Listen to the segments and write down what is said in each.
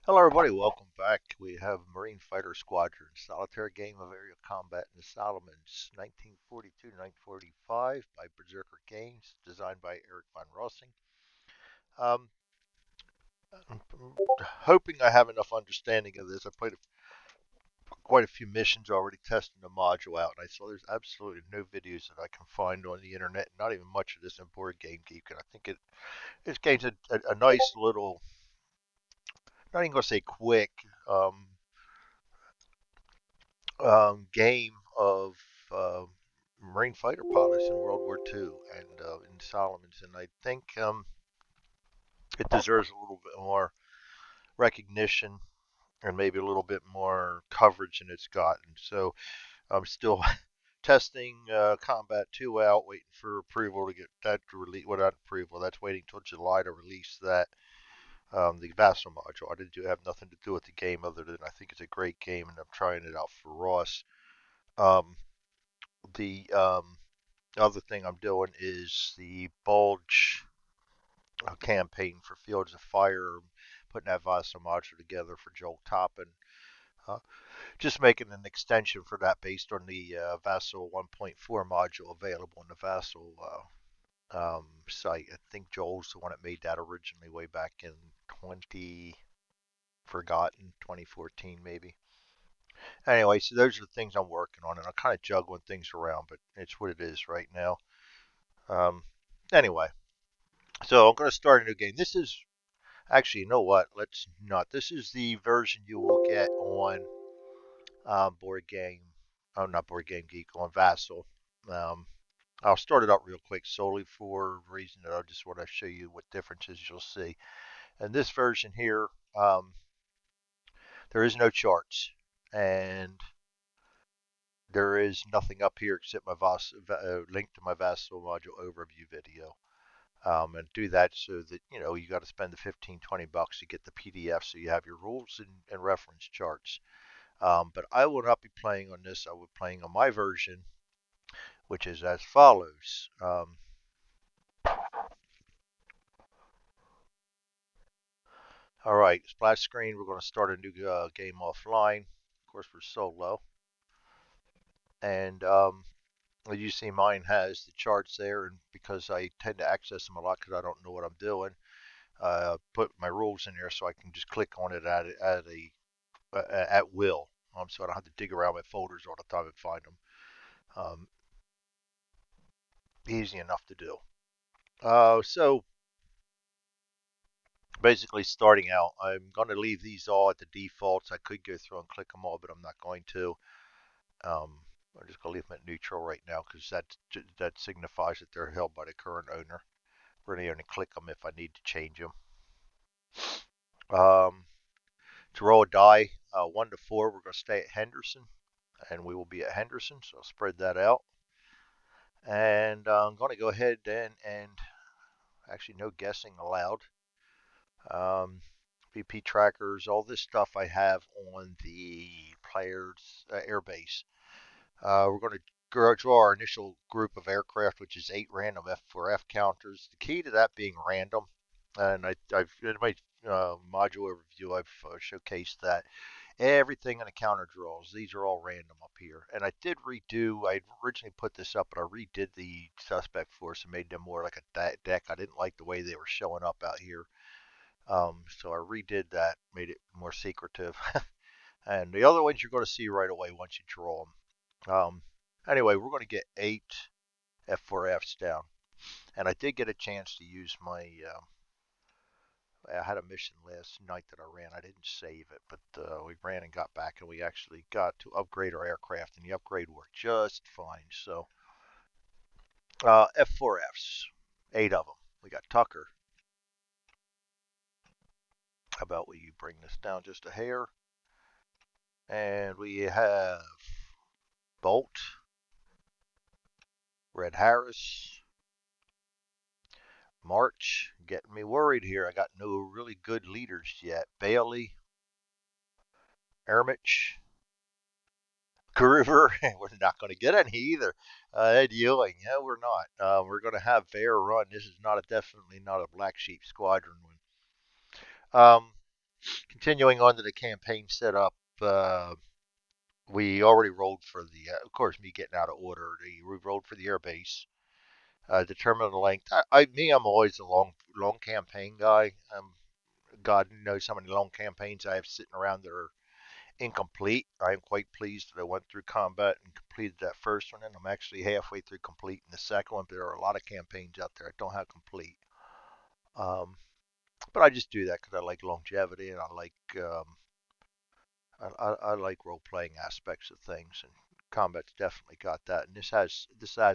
Hello, everybody. Welcome back. We have Marine Fighter Squadron, solitary game of aerial combat in the Solomons, 1942 to 1945, by Berserker Games, designed by Eric von Rossing. Um, I'm hoping I have enough understanding of this. I played quite a few missions already testing the module out, and I saw there's absolutely no videos that I can find on the internet, not even much of this in Board Game Geek. And I think this game's a nice little, not even going to say quick, um, game of uh, Marine fighter pilots in World War II and in Solomons, and I think it deserves a little bit more recognition and maybe a little bit more coverage than it's gotten. So I'm still testing Combat 2 out, waiting for approval to get that to release. Well, not approval. That's waiting till July to release that. The Vassal module. I didn't have nothing to do with the game other than I think it's a great game, and I'm trying it out for Ross. Um, the other thing I'm doing is the Bulge campaign for Fields of Fire, putting that Vasa module together for Joel Toppin. Uh, just making an extension for that based on the Vassal 1.4 module available on the Vassal site. I think Joel's the one that made that originally way back in 2014 maybe. Anyway, so those are the things I'm working on, and I'm kind of juggling things around, but it's what it is right now. Um, anyway, so I'm going to start a new game. This is actually, you know what? Let's not. This is the version you will get on Board Game. Oh, not Board Game Geek, on Vassal. Um, I'll start it up real quick solely for a reason that I just want to show you what differences you'll see. And this version here, um, there is no charts, and there is nothing up here except my link to my Vassal module overview video. And do that so that you got to spend the 15-20 bucks to get the PDF so you have your rules and reference charts. But I will not be playing on this. I will be playing on my version, which is as follows. All right, splash screen. We're going to start a new game offline. Of course, we're solo, and as you see, mine has the charts there, and because I tend to access them a lot because I don't know what I'm doing, put my rules in there so I can just click on it at will, so I don't have to dig around my folders all the time and find them. Um, Easy enough to do. So basically, starting out, I'm going to leave these all at the defaults. I could go through and click them all, but I'm not going to. Um, I'm just going to leave them at neutral right now because that signifies that they're held by the current owner. Really only click them if I need to change them. Um, to roll a die, 1 to 4, we're going to stay at Henderson, and we will be at Henderson, so I'll spread that out. And I'm going to go ahead and actually no guessing allowed. Um, VP trackers, all this stuff I have on the player's airbase. We're going to draw our initial group of aircraft, which is 8 random F4F counters. The key to that being random, and I've in my module overview, I've showcased that everything in the counter draws. These are all random up here. And I did redo, I originally put this up, but I redid the suspect force and made them more like a deck. I didn't like the way they were showing up out here. So I redid that, made it more secretive. And the other ones you're going to see right away once you draw them. Anyway, we're going to get 8 F4Fs down. And I did get a chance to use my I had a mission last night that I ran. I didn't save it, but we ran and got back, and we actually got to upgrade our aircraft, and the upgrade worked just fine. So, F4Fs, 8 of them. We got Tucker. How about we bring this down just a hair? And we have Bolt, Red Harris, March. Getting me worried here. I got no really good leaders yet. Bailey, Ermich, Groover. We're not going to get any either. Ed Ewing. Yeah, we're not. We're going to have Bear run. This is not definitely not a Black Sheep Squadron one. Continuing on to the campaign setup, we already rolled for the, of course, me getting out of order. We rolled for the airbase. Determine the length. I'm always a long campaign guy. God knows how many long campaigns I have sitting around that are incomplete. I am quite pleased that I went through combat and completed that first one, and I'm actually halfway through completing the second one. But there are a lot of campaigns out there I don't have complete. Um, but I just do that because I like longevity and I like role playing aspects of things, and combat's definitely got that, and this has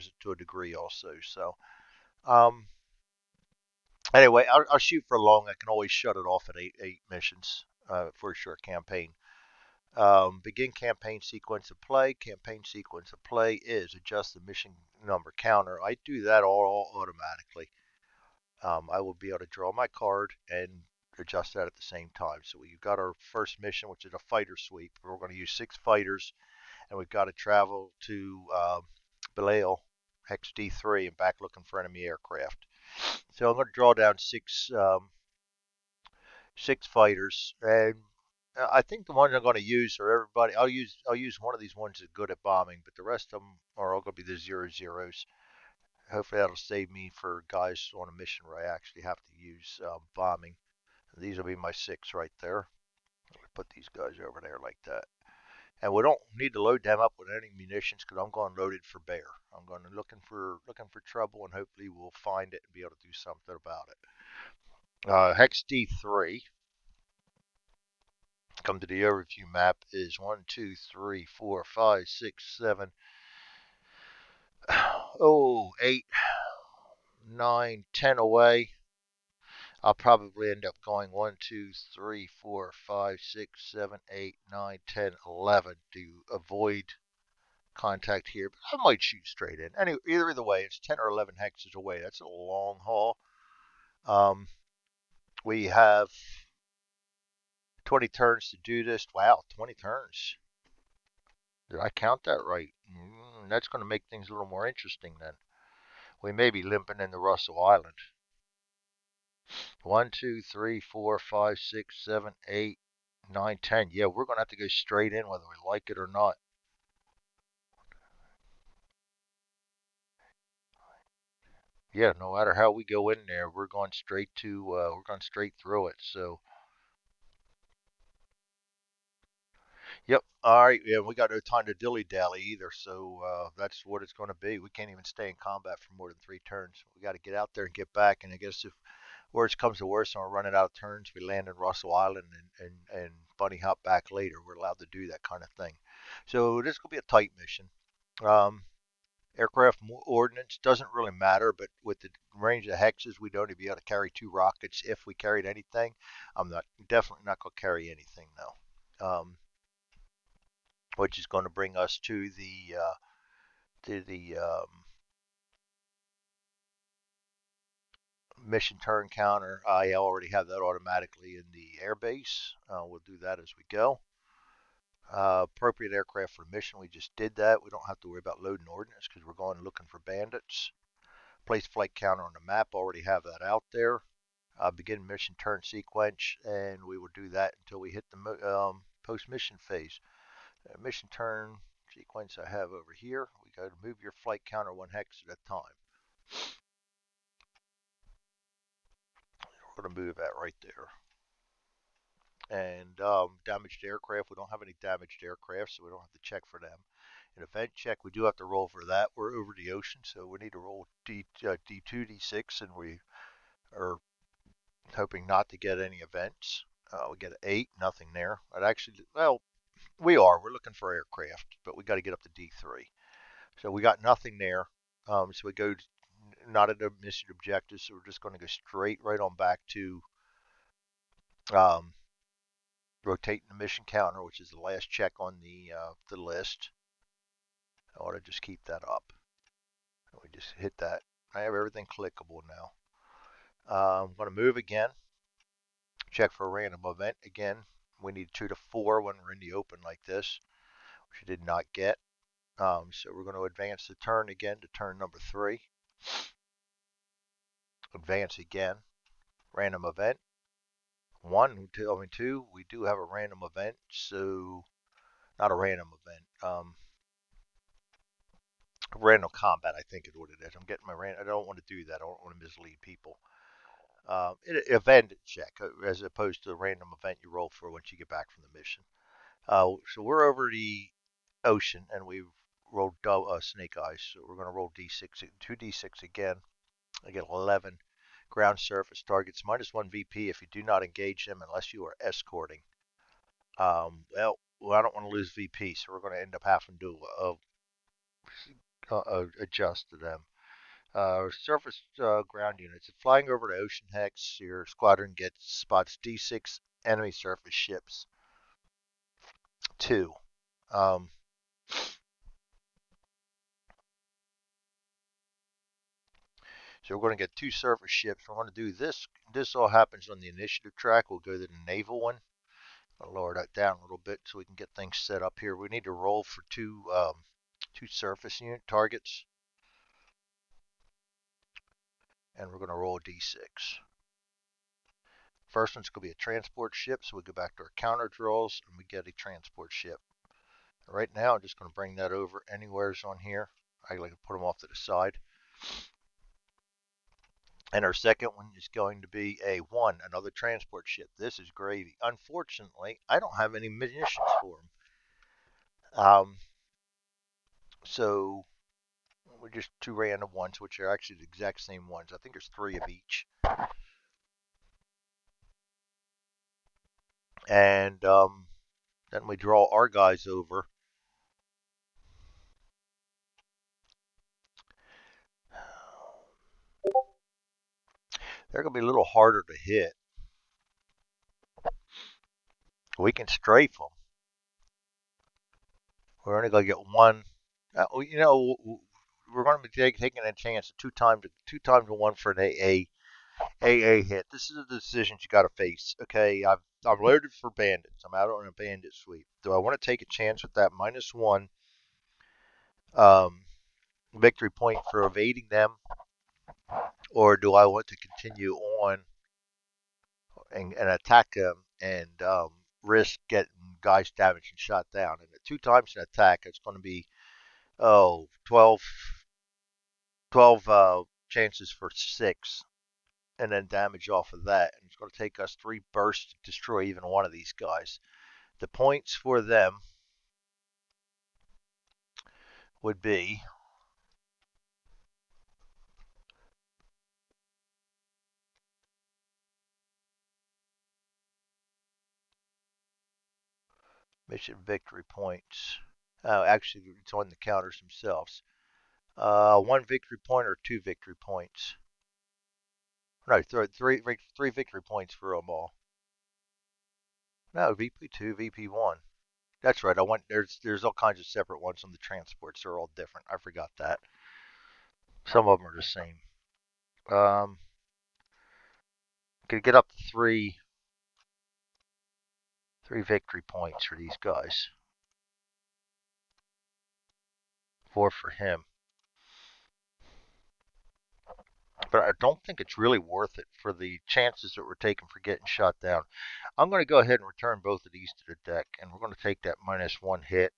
it to a degree also. So um, anyway, I'll shoot for long. I can always shut it off at eight missions for a short campaign. Begin campaign sequence of play. Campaign sequence of play is adjust the mission number counter. I do that all automatically. I will be able to draw my card and adjust that at the same time. So we've got our first mission, which is a fighter sweep. We're going to use 6 fighters, and we've got to travel to Belial, Hex D3, and back looking for enemy aircraft. So I'm going to draw down six fighters, and I think the ones I'm going to use are everybody. I'll use one of these ones that's good at bombing, but the rest of them are all going to be the 0-0s. Hopefully that'll save me for guys on a mission where I actually have to use bombing. These will be my 6 right there. Put these guys over there like that. And we don't need to load them up with any munitions because I'm going loaded for bear. I'm going to looking for trouble, and hopefully we'll find it and be able to do something about it. Hex D3. Come to the overview map is 1, 2, 3, 4, 5, 6, 7, 8, 9, 10 away. I'll probably end up going 1, 2, 3, 4, 5, 6, 7, 8, 9, 10, 11 to avoid contact here. But I might shoot straight in. Anyway, either way, it's 10 or 11 hexes away. That's a long haul. We have 20 turns to do this. Wow, 20 turns. Did I count that right? That's going to make things a little more interesting then. We may be limping into Russell Island. 1, 2, 3, 4, 5, 6, 7, 8, 9, 10. Yeah, we're going to have to go straight in whether we like it or not. Yeah, no matter how we go in there, we're going straight through it. So, yep. All right. Yeah, we got no time to dilly dally either. So that's what it's going to be. We can't even stay in combat for more than 3 turns. We got to get out there and get back. And I guess if worst comes to worst and we're running out of turns, we land in Russell Island and bunny hop back later. We're allowed to do that kind of thing. So this could be a tight mission. Um, Aircraft ordnance doesn't really matter, but with the range of hexes, we'd only be able to carry 2 rockets if we carried anything. I'm not definitely not going to carry anything though, which is going to bring us to the mission turn counter. I already have that automatically in the airbase. We'll do that as we go. Appropriate aircraft for mission. We just did that. We don't have to worry about loading ordnance because we're going looking for bandits. Place flight counter on the map. Already have that out there. Begin mission turn sequence, and we will do that until we hit the post mission phase. Mission turn sequence I have over here. We got to move your flight counter 1 hex at a time. We're going to move that right there. And damaged aircraft, we don't have any damaged aircraft, so we don't have to check for them. An event check, we do have to roll for that. We're over the ocean, so we need to roll D2, D6, and we are hoping not to get any events. We get an 8, nothing there. But actually, well, we're looking for aircraft, but we got to get up to D3. So we got nothing there. So we go not at a mission objective, so we're just going to go straight right on back to um, rotating the mission counter, which is the last check on the list. I ought to just keep that up. We just hit that. I have everything clickable now. I'm going to move again. Check for a random event again. We need 2 to 4 when we're in the open like this, which I did not get. So we're going to advance the turn again to turn number 3. Advance again. Random event. one, two, I mean two. We do have a random event, so not a random event. Random combat, I think is what it is. I'm getting my random. I don't want to do that. I don't want to mislead people. Event check as opposed to a random event you roll for once you get back from the mission. So we're over the ocean and we've rolled snake eyes. So we're going to roll d6, 2d6 again. I get 11 ground surface targets, -1 VP if you do not engage them unless you are escorting. Well, I don't want to lose VP, so we're going to end up having to adjust to them. Surface ground units. Flying over the ocean hex, your squadron gets spots D6 enemy surface ships. 2. Um, so we're going to get 2 surface ships. We're going to do this. This all happens on the initiative track. We'll go to the naval one. I'll lower that down a little bit so we can get things set up here. We need to roll for two surface unit targets. And we're going to roll a D6. First one's going to be a transport ship, so we go back to our counter draws and we get a transport ship. Right now, I'm just going to bring that over anywhere's on here. I like to put them off to the side. And our second one is going to be a one, another transport ship. This is gravy. Unfortunately, I don't have any munitions for them. So we're just 2 random ones, which are actually the exact same ones. I think there's 3 of each. And then we draw our guys over. They're going to be a little harder to hit. We can strafe them. We're only going to get one. We're going to be taking a chance two times to one for an AA hit. This is a decision you got to face. Okay, I'm loaded for bandits. I'm out on a bandit sweep. Do I want to take a chance with that -1 um, victory point for evading them, or do I want to continue on and attack them and risk getting guys damaged and shot down? And at 2 times an attack, it's going to be 12 chances for 6, and then damage off of that. And it's going to take us 3 bursts to destroy even one of these guys. The points for them would be mission victory points. Actually, it's on the counters themselves. 1 victory point or 2 victory points. No, three victory points for them all. No, VP2, VP1. That's right. There's all kinds of separate ones on the transports. They're all different. I forgot that. Some of them are the same. Could get up to three victory points for these guys. 4 for him. But I don't think it's really worth it for the chances that we're taking for getting shot down. I'm going to go ahead and return both of these to the deck, and we're going to take that -1 hit.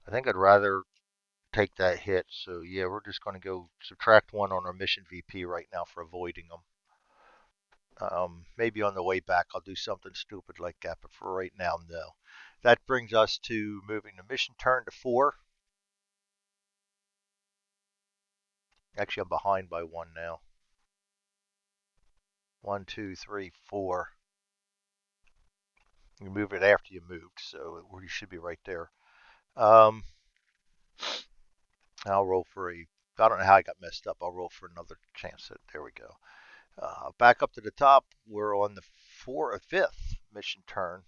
I think I'd rather take that hit, so yeah, we're just going to go subtract 1 on our mission VP right now for avoiding them. Maybe on the way back I'll do something stupid like that, but for right now, no. That brings us to moving the mission turn to 4. Actually, I'm behind by 1 now. 1, 2, 3, 4. You move it after you moved, so you should be right there. I'll roll for a. I don't know how I got messed up. I'll roll for another chance. There we go. Back up to the top. We're on the 5th mission turn,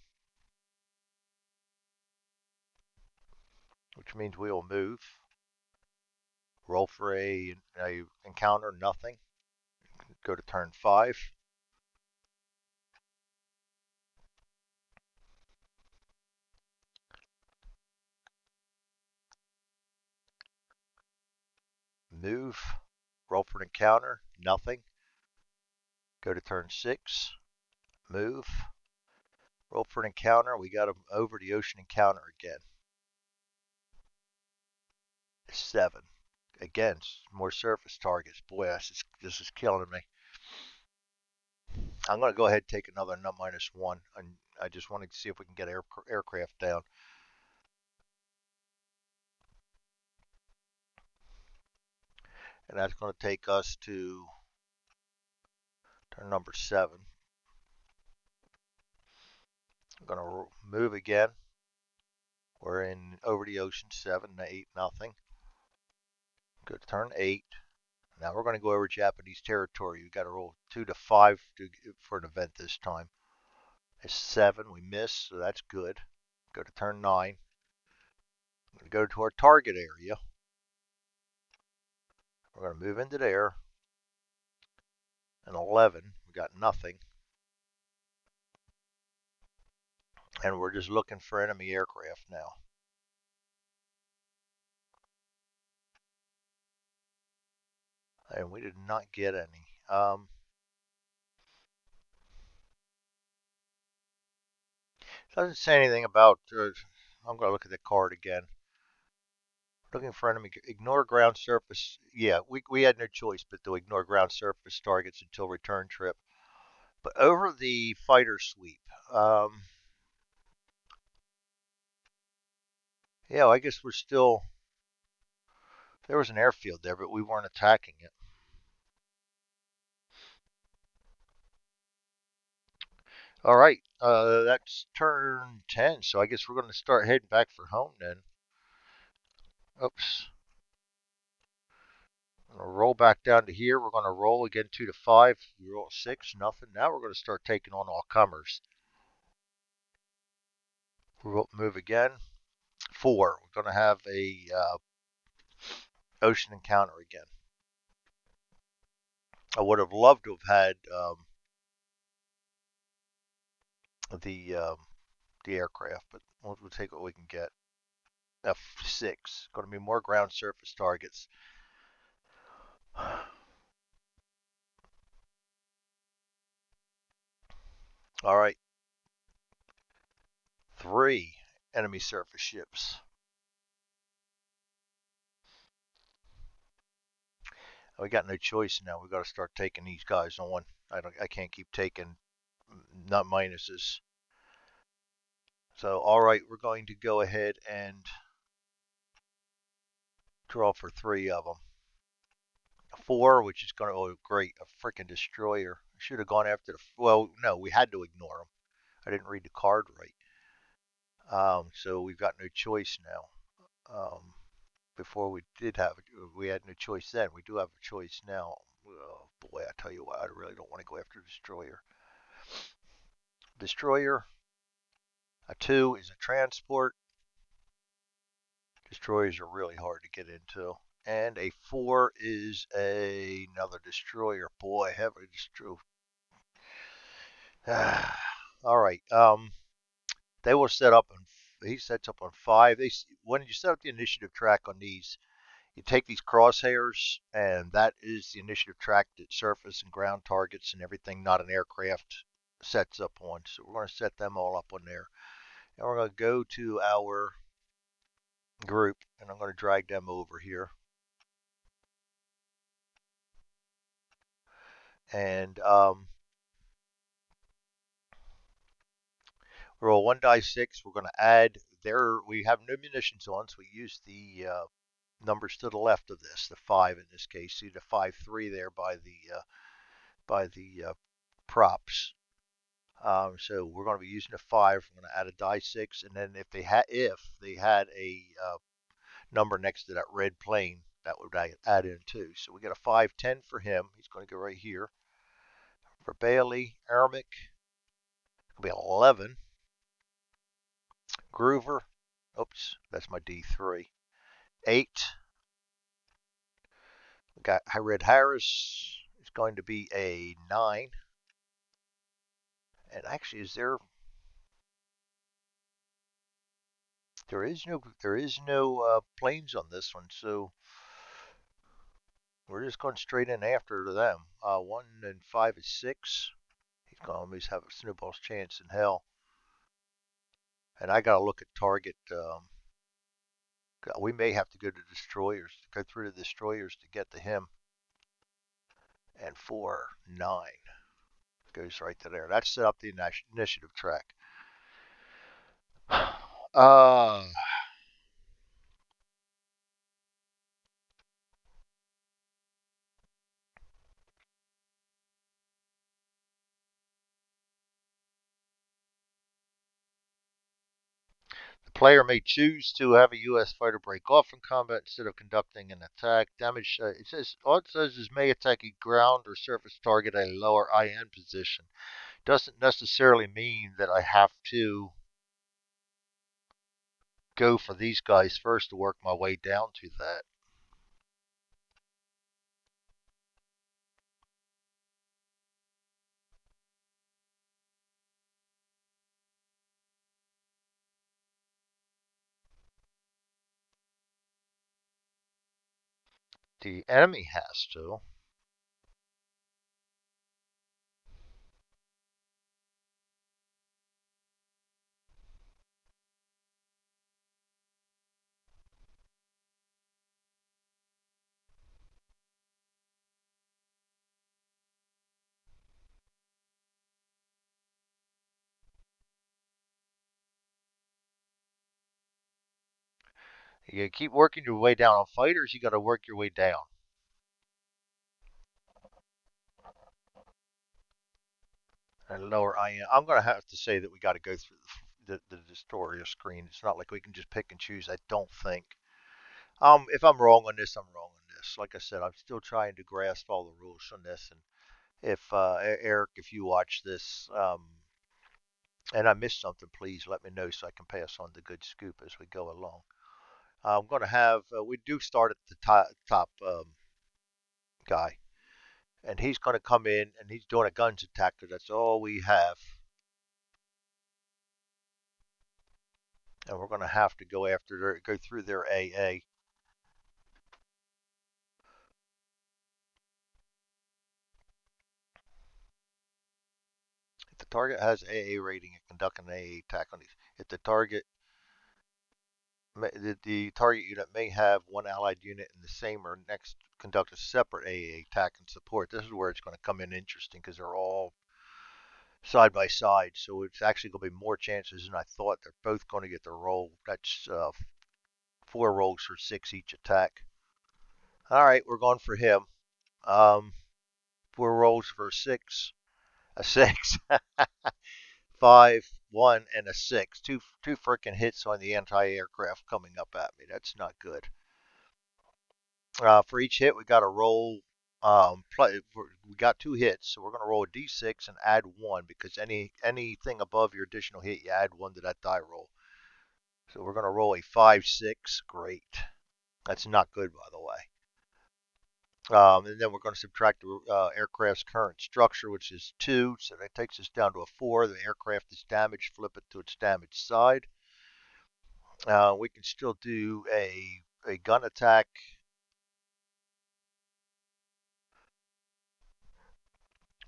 which means we will move. Roll for a encounter, nothing. Go to turn 5. Move. Roll for an encounter, nothing. Go to turn 6. Move. Roll for an encounter. We got him over the ocean encounter again. 7. Again, more surface targets. Boy, this is killing me. I'm going to go ahead and take another -1. And I just wanted to see if we can get aircraft down. And that's going to take us to turn number 7. I'm going to move again. We're in over the ocean, 7 to 8 nothing. Go to turn 8. Now we're going to go over Japanese territory. We've got to roll 2 to 5 for an event this time. It's 7. We miss, so that's good. Go to turn 9. I'm going to go to our target area. We're going to move into there. And 11. We got nothing. And we're just looking for enemy aircraft now. And we did not get any. Doesn't say anything about. I'm going to look at the card again. Looking for enemy. Ignore ground surface. Yeah, we had no choice but to ignore ground surface targets until return trip. But over the fighter sweep. Yeah, I guess we're still. There was an airfield there, but we weren't attacking it. All right, that's turn 10, so I guess we're going to start heading back for home then. Oops. I'm going to roll back down to here. We're going to roll again 2 to 5. We roll 6, nothing. Now we're going to start taking on all comers. We'll move again. 4. We're going to have a ocean encounter again. I would have loved to have had the aircraft, but we'll take what we can get. F6. Going to be more ground surface targets. All right. 3 enemy surface ships. We got no choice now. We got to start taking these guys on. I can't keep taking not minuses. So all right, we're going to go ahead and draw for 3 of them. 4, which is going to, oh great, a freaking destroyer. I should have gone after the, well, no, we had to ignore them. I didn't read the card right. So we've got no choice now. Before we had no choice then. We do have a choice now. Oh boy, I tell you what, I really don't want to go after the destroyer. Destroyer. A 2 is a transport. Destroyers are really hard to get into. And a 4 is another destroyer. Boy, have a destroyer. All right. They will set up, and he sets up on 5. When you set up the initiative track on these, you take these crosshairs, and that is the initiative track that surface and ground targets and everything not an aircraft sets up on. So we're going to set them all up on there. And we're going to go to our group, and I'm going to drag them over here. And roll 1 die 6. We're going to add there. We have no munitions on, so we use the numbers to the left of this, the 5 in this case. See the 5-3 there by the props. So we're going to be using a 5. We're going to add a die 6, and then if they had a number next to that red plane, that would add in too. So we got a 5-10 for him. He's going to go right here. For Bailey, Ermic, it'll be 11. Groover, oops, that's my D3. 8. We got Red Harris. It's going to be a 9. And actually, there is no planes on this one, so We're just going straight in after them. 1 and 5 is 6. He's going to always have a snowball's chance in hell. And I got to look at target. We may have to go to destroyers, go through the destroyers to get to him. And 4, 9 goes right to there. That's set up the initiative track. Uh, The player may choose to have a U.S. fighter break off from combat instead of conducting an attack. Damage, all it says is may attack a ground or surface target at a lower IN position. Doesn't necessarily mean that I have to go for these guys first to work my way down to that. The enemy has to. You keep working your way down on fighters. You got to work your way down. And lower IN. I'm going to have to say that we got to go through the destroyer screen. It's not like we can just pick and choose. I don't think. If I'm wrong on this, I'm wrong on this. Like I said, I'm still trying to grasp all the rules on this. And if Eric, if you watch this, and I missed something, please let me know so I can pass on the good scoop as we go along. I'm going to have. We do start at the top guy, and he's going to come in and he's doing a guns attack because that's all we have. And we're going to have to go after go through their AA. If the target has AA rating, it conduct an AA attack on these. If the target target unit may have one allied unit in the same or next conduct a separate AA attack and support. This is where it's going to come in interesting because they're all side by side. So it's actually going to be more chances than I thought. They're both going to get the roll. That's 4 rolls for 6 each attack. All right, we're going for him. Um, 4 rolls for 6. A 6. 5, 1, and a 6. Two freaking hits on the anti-aircraft coming up at me. That's not good. For each hit, we got to roll. We got 2 hits, so we're going to roll a d6 and add 1 because anything above your additional hit, you add 1 to that die roll. So we're going to roll a 5, 6. Great. That's not good, by the way. And then we're going to subtract the aircraft's current structure, which is 2. So that takes us down to a 4. The aircraft is damaged. Flip it to its damaged side. We can still do a gun attack.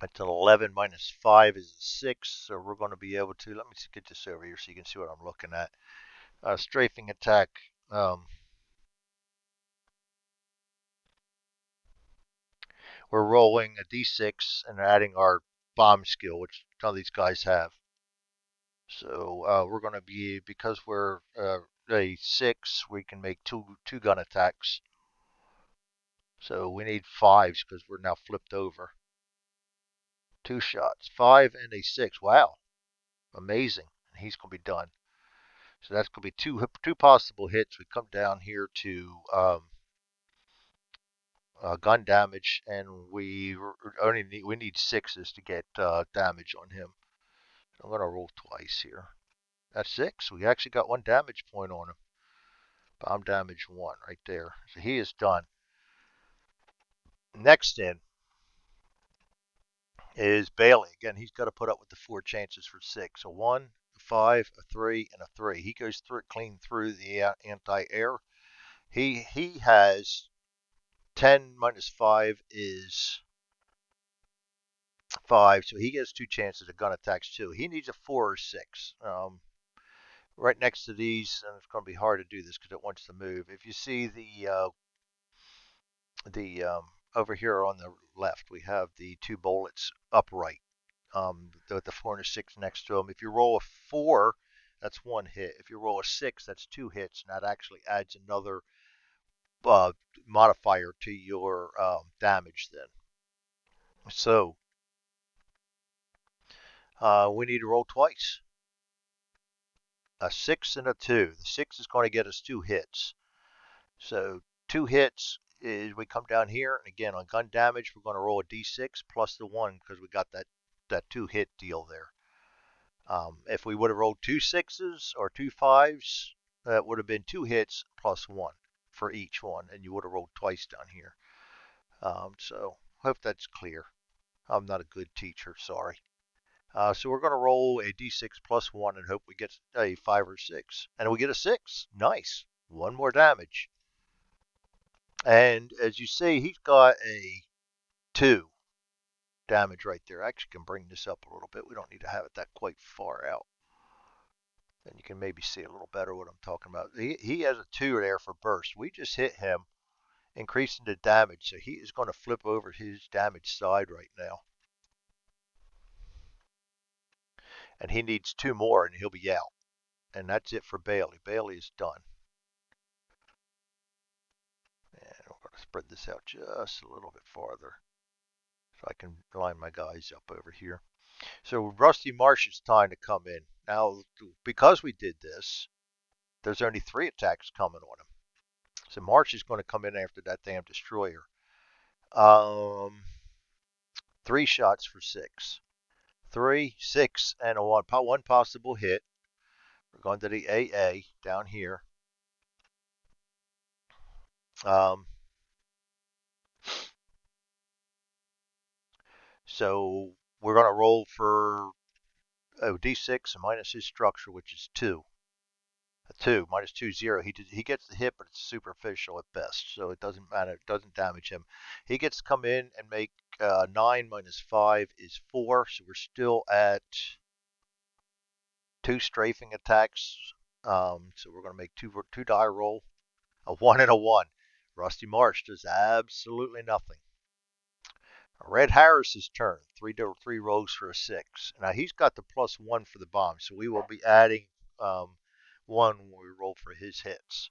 That's an 11 minus 5 is a 6. So we're going to be able to, let me get this over here so you can see what I'm looking at. Strafing attack. We're rolling a d6 and adding our bomb skill, which none of these guys have. So we're going to be, because we're a 6, we can make two gun attacks. So we need 5s because we're now flipped over. 2 shots, 5 and a 6. Wow, amazing! And he's going to be done. So that's going to be two possible hits. We come down here to gun damage, and we need 6s to get damage on him. I'm going to roll twice here. That's 6. We actually got 1 damage point on him. Bomb damage 1 right there. So he is done. Next in is Bailey. Again, he's got to put up with the 4 chances for 6. A 1, a 5, a 3, and a 3. He goes clean through the anti-air. He has 10 minus 5 is 5, so he gets 2 chances of gun attacks too. He needs a 4 or 6. Right next to these, and it's going to be hard to do this because it wants to move. If you see the over here on the left, we have the 2 bullets upright, with the 4 and a 6 next to them. If you roll a 4, that's 1 hit. If you roll a 6, that's 2 hits, and that actually adds another uh, modifier to your damage then. So we need to roll twice. A 6 and a 2. The 6 is going to get us 2 hits. So 2 hits is we come down here, and again on gun damage, we're going to roll a d6 plus the 1 because we got that 2 hit deal there. If we would have rolled 2 6s or 2 5s, that would have been 2 hits plus 1 for each one, and you would have rolled twice down here. So hope that's clear. I'm not a good teacher, sorry. So we're going to roll a d6 plus 1 and hope we get a 5 or 6. And we get a 6. Nice. 1 more damage. And as you see, he's got a 2 damage right there. I actually can bring this up a little bit. We don't need to have it that quite far out. Then you can maybe see a little better what I'm talking about. He has a 2 there for burst. We just hit him, increasing the damage. So he is going to flip over his damage side right now. And he needs 2 more and he'll be out. And that's it for Bailey. Bailey is done. And we're going to spread this out just a little bit farther so I can line my guys up over here. So Rusty Marsh's time to come in. Now, because we did this, there's only 3 attacks coming on him. So Marsh is going to come in after that damn destroyer. 3 shots for 6. 3, 6, and a 1 possible hit. We're going to the AA down here. So we're going to roll for d6 minus his structure, which is 2. A 2 minus 2, 0. He gets the hit, but it's superficial at best, so it doesn't matter. It doesn't damage him. He gets to come in and make 9 minus 5 is 4, so we're still at 2 strafing attacks. So we're going to make 2 die roll, a 1 and a 1. Rusty Marsh does absolutely nothing. Red Harris's turn. 3 rolls for a 6. Now he's got the +1 for the bomb, so we will be adding 1 when we roll for his hits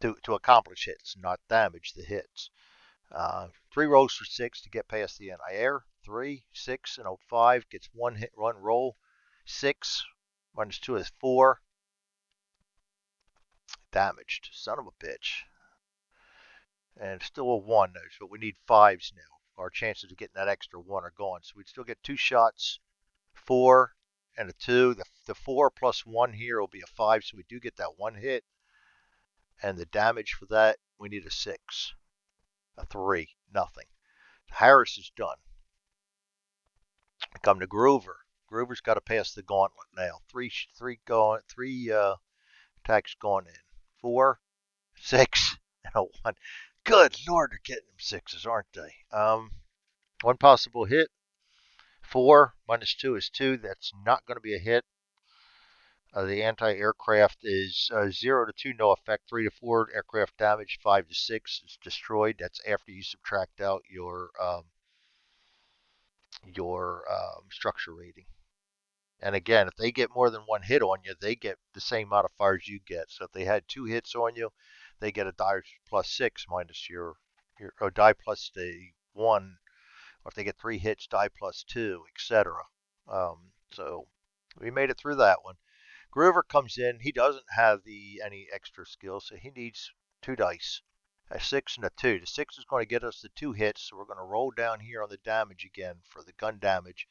to accomplish hits, not damage the hits. 3 rolls for 6 to get past the anti-air. 3, 6, and 5 gets 1 hit, 1 roll. 6 minus 2 is 4. Damaged. Son of a bitch. And still a 1, though, but we need 5s now. Our chances of getting that extra 1 are gone. So we'd still get 2 shots, 4, and a 2. The 4 plus 1 here will be a 5, so we do get that 1 hit. And the damage for that, we need a 6. A 3, nothing. Harris is done. Come to Groover. Groover's got to pass the gauntlet now. 3 attacks gone in. 4, 6, and a 1. Good Lord, they're getting them 6s, aren't they? 1 possible hit. 4 minus 2 is 2. That's not going to be a hit. The anti-aircraft is 0 to 2, no effect. 3 to 4, aircraft damage. 5 to 6 is destroyed. That's after you subtract out your structure rating. And again, if they get more than 1 hit on you, they get the same modifiers you get. So if they had 2 hits on you, they get a die +6 minus your or die plus the 1. Or if they get 3 hits, die +2, etc. So we made it through that one. Groover comes in. He doesn't have any extra skills, so he needs 2 dice. A 6 and a 2. The 6 is going to get us the 2 hits, so we're going to roll down here on the damage again for the gun damage,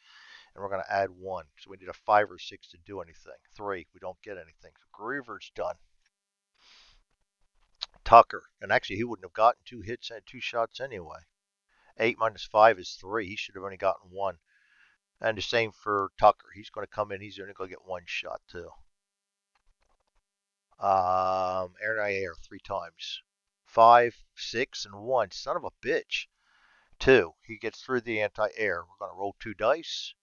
and we're going to add 1. So we need a 5 or 6 to do anything. 3, we don't get anything. So Groover's done. Tucker, and actually he wouldn't have gotten 2 hits and 2 shots anyway. 8 minus 5 is 3. He should have only gotten 1. And the same for Tucker. He's going to come in. He's only going to get 1 shot too. Air and air 3 times. 5, 6, and 1. Son of a bitch. 2. He gets through the anti-air. We're going to roll 2 dice.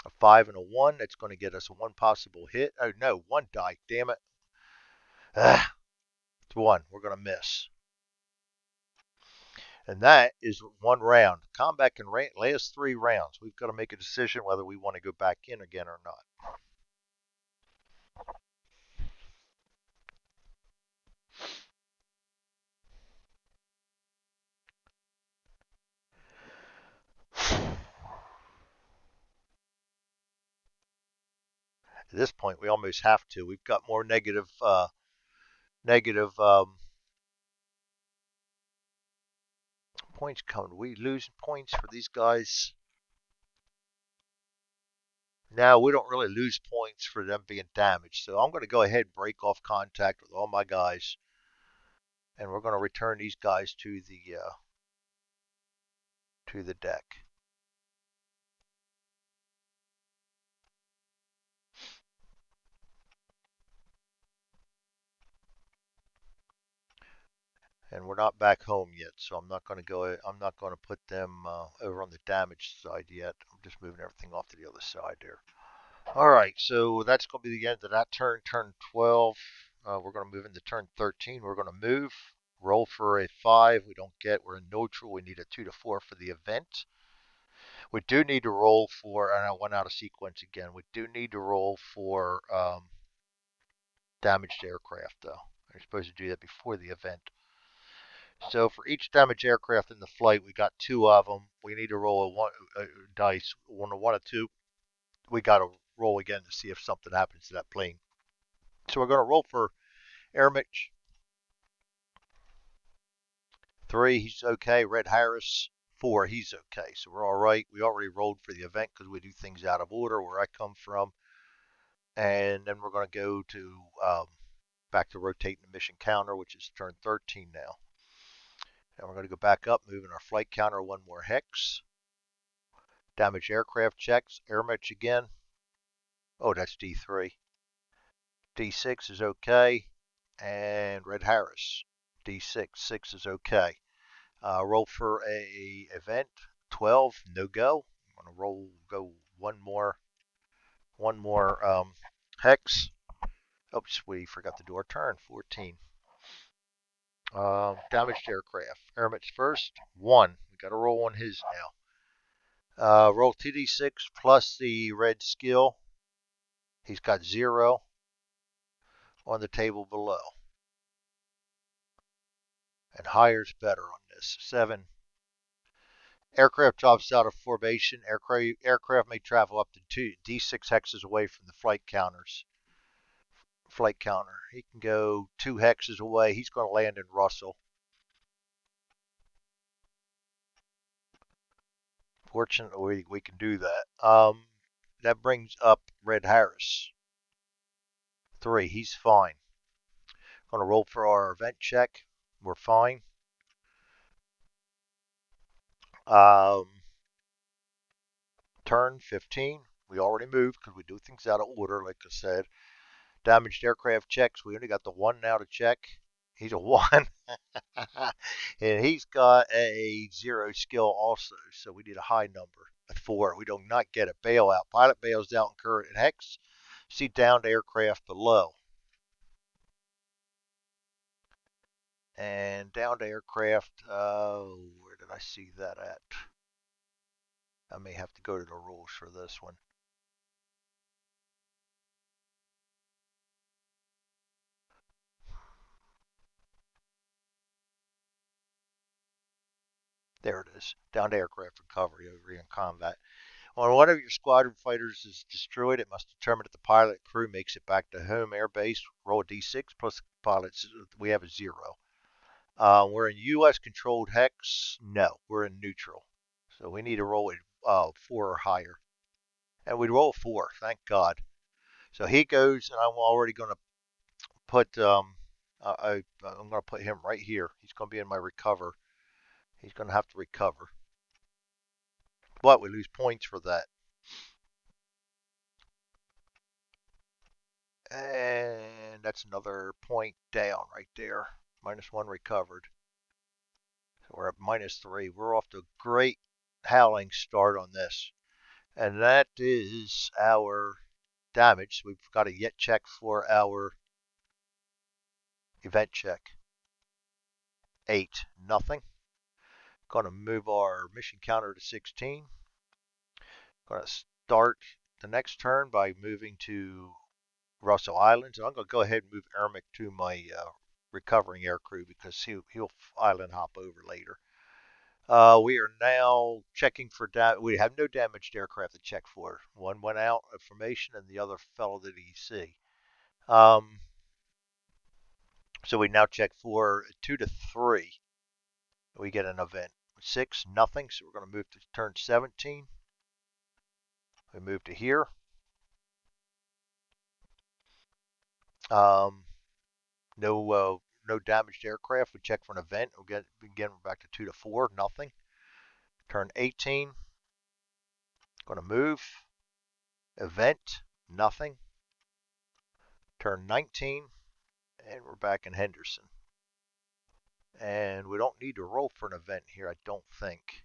A 5 and a 1. That's going to get us 1 possible hit. Oh, no. 1 die. Damn it. Ah, it's 1. We're going to miss. And that is 1 round. Combat can last 3 rounds. We've got to make a decision whether we want to go back in again or not. At this point, we almost have to. We've got more negative points coming. We losing points for these guys. Now we don't really lose points for them being damaged. So I'm going to go ahead and break off contact with all my guys, and we're going to return these guys to the deck. And we're not back home yet, so I'm not going to go. I'm not going to put them over on the damaged side yet. I'm just moving everything off to the other side there. All right, so that's going to be the end of that turn. Turn 12. We're going to move into turn 13. We're going to move. Roll for a 5. We don't get. We're in neutral. We need a 2 to 4 for the event. We do need to roll for, and I went out of sequence again. We do need to roll for damaged aircraft, though. We're supposed to do that before the event. So for each damaged aircraft in the flight, we got 2 of them. We need to roll a dice, 1 or 2. We got to roll again to see if something happens to that plane. So we're going to roll for Airmich. 3, he's okay. Red Harris, 4, he's okay. So we're all right. We already rolled for the event because we do things out of order where I come from. And then we're going to go to back to rotating the mission counter, which is turn 13 now. And we're going to go back up, moving our flight counter 1 more hex. Damaged aircraft checks. Airmich again. Oh, that's D3. D6 is okay. And Red Harris. D6. 6 is okay. Roll for a event. 12. No go. I'm going to go one more hex. Oops, we forgot the door turn. 14. Damaged aircraft. Airmich first. 1. We got to roll on his now. Roll 2d6 plus the red skill. He's got 0 on the table below. And higher's better on this. 7. Aircraft drops out of formation. Aircraft may travel up to D6 hexes away from the flight counter. He can go 2 hexes away. He's going to land in Russell. Fortunately, we can do that. That brings up Red Harris. 3. He's fine. Going to roll for our event check. We're fine. Turn 15. We already moved because we do things out of order, like I said. Damaged aircraft checks. We only got the 1 now to check. He's a 1. And he's got a 0 skill also. So we need a high number. A 4. We do not get a bailout. Pilot bails out in current hex. See downed aircraft below. And downed aircraft. Where did I see that at? I may have to go to the rules for this one. There it is. Downed aircraft recovery over in combat. When one of your squadron fighters is destroyed, it must determine if the pilot crew makes it back to home airbase. Roll a d6 plus pilots. We have a 0. We're in U.S. controlled hex. No, we're in neutral. So we need to roll a 4 or higher. And we roll 4, thank God. So he goes, and I'm already going to put I'm going to put him right here. He's going to be in my recover. He's going to have to recover. But we lose points for that. And that's another point down right there. -1 recovered. So we're at -3. We're off to a great howling start on this. And that is our damage. We've got to yet check for our event check. 8, nothing. Going to move our mission counter to 16. Going to start the next turn by moving to Russell Islands. And I'm going to go ahead and move Ermic to my recovering aircrew because he'll island hop over later. We are now checking for we have no damaged aircraft to check for. One went out of formation and the other fell to the EC. So we now check for 2 to 3. We get an event. 6, nothing. So we're going to move to turn 17. We move to here. No damaged aircraft. We check for an event. We're back to 2 to 4, nothing. Turn 18. Going to move. Event, nothing. Turn 19. And we're back in Henderson. And we don't need to roll for an event here, I don't think.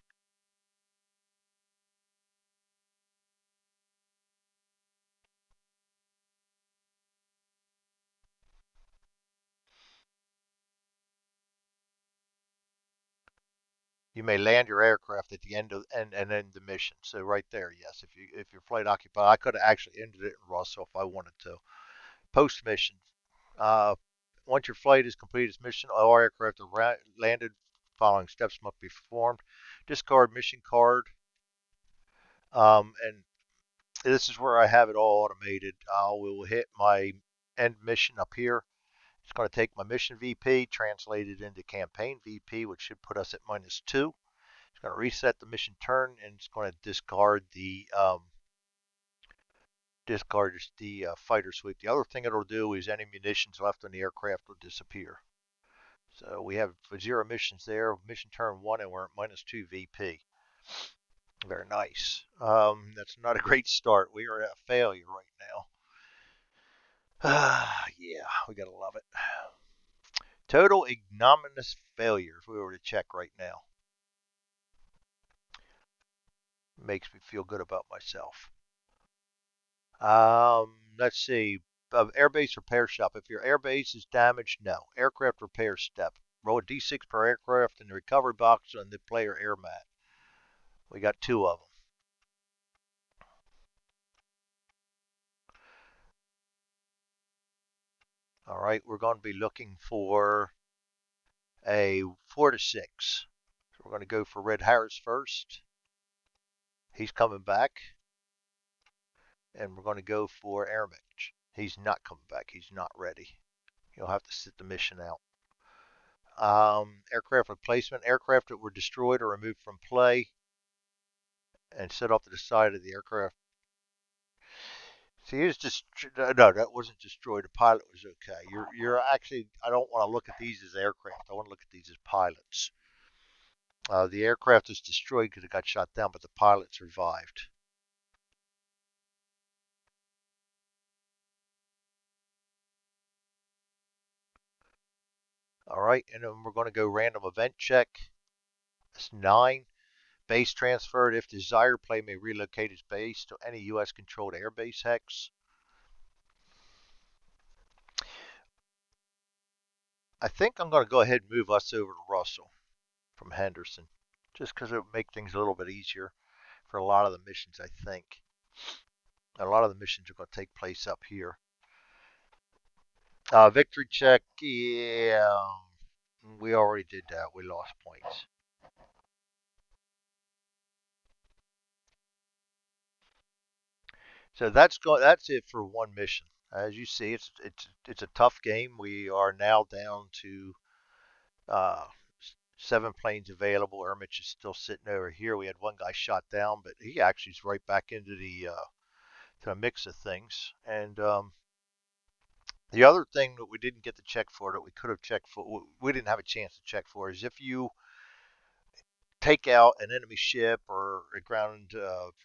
You may land your aircraft at the end of and end the mission. So right there, yes. If your flight occupied, I could have actually ended it in Russell if I wanted to. Post mission. Uh, Once your flight is completed its mission, all aircraft are landed. Following steps must be performed. Discard mission card. And this is where I have it all automated. I will hit my end mission up here. It's going to take my mission VP, translate it into campaign VP, which should put us at -2. It's going to reset the mission turn, and it's going to discard the fighter sweep. The other thing it'll do is any munitions left on the aircraft will disappear. So we have 0 missions there. Mission turn 1, and we're at -2 VP. Very nice. That's not a great start. We are at failure right now. Yeah, we gotta love it. Total ignominious failure if we were to check right now. Makes me feel good about myself. Let's see. Airbase repair shop. If your airbase is damaged, no. Aircraft repair step. Roll a d6 per aircraft in the recovery box on the player air mat. We got 2 of them. All right, we're going to be looking for a 4 to 6. So we're going to go for Red Harris first. He's coming back. And we're going to go for Airmatch. He's not coming back. He's not ready. You'll have to sit the mission out. Aircraft replacement. Aircraft that were destroyed or removed from play and set off to the side of the aircraft. See, he was just no, that wasn't destroyed. The pilot was okay. You're actually. I don't want to look at these as aircraft. I want to look at these as pilots. The aircraft was destroyed because it got shot down, but the pilot survived. All right, and then we're going to go random event check. That's 9. Base transferred. If desired, play may relocate its base to any U.S. controlled airbase hex. I think I'm going to go ahead and move us over to Russell from Henderson, just because it would make things a little bit easier for a lot of the missions, I think. A lot of the missions are going to take place up here. Victory check, yeah, we already did that. We lost points. So that's it for one mission. As you see, it's a tough game. We are now down to uh, 7 planes available. Ermich is still sitting over here. We had one guy shot down, but he actually is right back into to the mix of things. And the other thing that we didn't get to check for that we could have checked for, we didn't have a chance to check for, is if you take out an enemy ship or a ground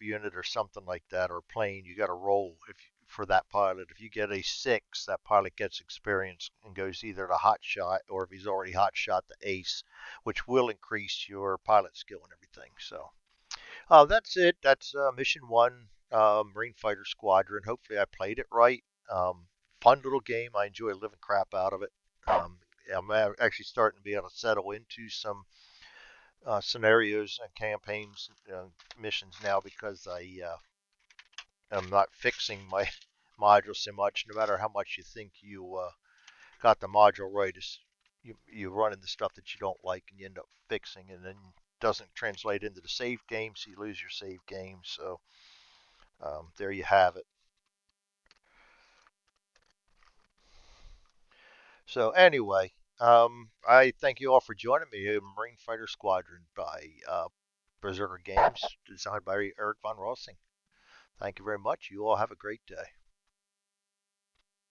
unit or something like that, or a plane, you got to roll. If for that pilot. If you get a 6, that pilot gets experience and goes either to hot shot, or if he's already hot shot, to ace, which will increase your pilot skill and everything. So that's it. That's mission 1, Marine Fighter Squadron. Hopefully I played it right. Fun little game. I enjoy living crap out of it. I'm actually starting to be able to settle into some scenarios and campaigns, missions now, because I'm not fixing my module so much. No matter how much you think you got the module right, you run into stuff that you don't like, and you end up fixing, and then it doesn't translate into the save game, so you lose your save game. So there you have it. So anyway, I thank you all for joining me in Marine Fighter Squadron by Berserker Games, designed by Eric von Rossing. Thank you very much. You all have a great day.